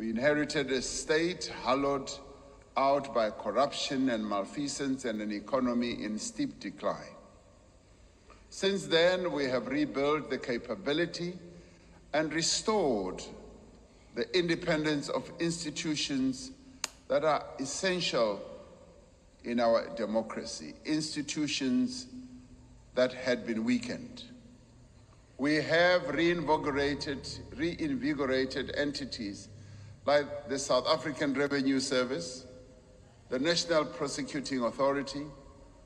We inherited a state hollowed out by corruption and malfeasance and an economy in steep decline. Since then, we have rebuilt the capability and restored the independence of institutions that are essential in our democracy, institutions that had been weakened. We have reinvigorated entities like the South African Revenue Service, the National Prosecuting Authority,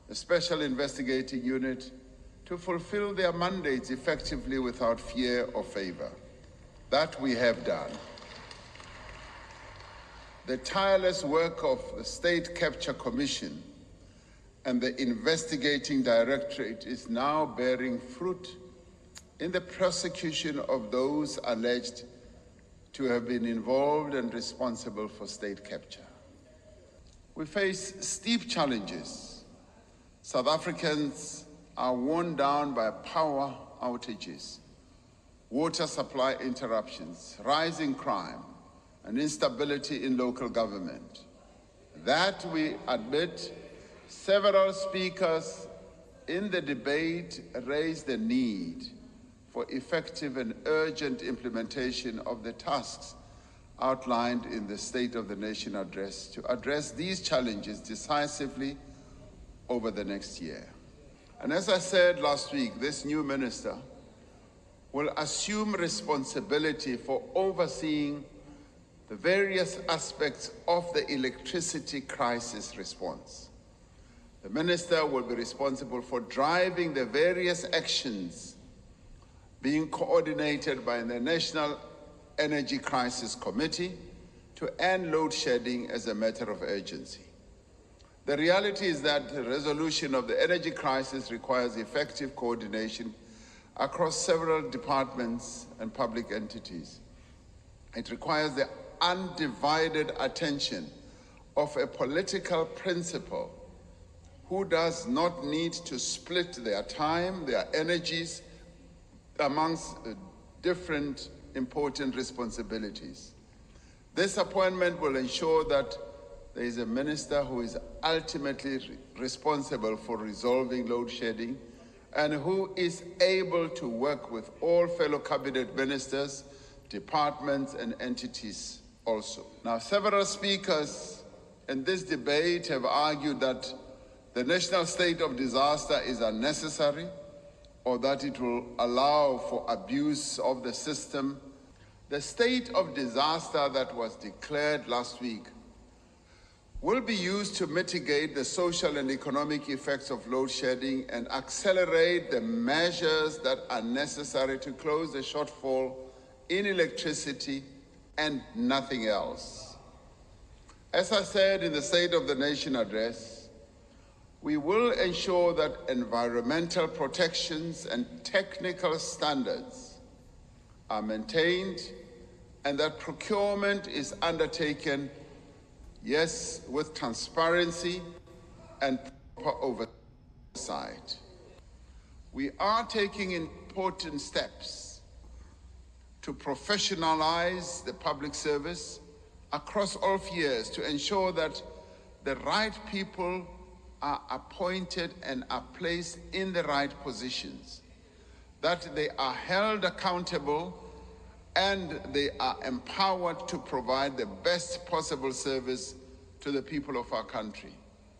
the Special Investigating Unit, to fulfill their mandates effectively without fear or favor. That we have done. The tireless work of the State Capture Commission and the Investigating Directorate is now bearing fruit in the prosecution of those alleged to have been involved and responsible for state capture. We face steep challenges. South Africans are worn down by power outages, water supply interruptions, rising crime, and instability in local government. That, we admit, several speakers in the debate raised the need for effective and urgent implementation of the tasks outlined in the State of the Nation address to address these challenges decisively over the next year. And as I said last week, this new minister will assume responsibility for overseeing the various aspects of the electricity crisis response. The minister will be responsible for driving the various actions being coordinated by the National Energy Crisis Committee to end load shedding as a matter of urgency. The reality is that the resolution of the energy crisis requires effective coordination across several departments and public entities. It requires the undivided attention of a political principal who does not need to split their time, their energies amongst different important responsibilities. This appointment will ensure that there is a minister who is ultimately responsible for resolving load shedding and who is able to work with all fellow cabinet ministers, departments, and entities also. Now, several speakers in this debate have argued that the national state of disaster is unnecessary or that it will allow for abuse of the system. The state of disaster that was declared last week will be used to mitigate the social and economic effects of load shedding and accelerate the measures that are necessary to close the shortfall in electricity and nothing else. As I said in the State of the Nation address, we will ensure that environmental protections and technical standards are maintained and that procurement is undertaken, yes, with transparency and proper oversight. We are taking important steps to professionalize the public service across all spheres to ensure that the right people are appointed and are placed in the right positions, that they are held accountable and they are empowered to provide the best possible service to the people of our country.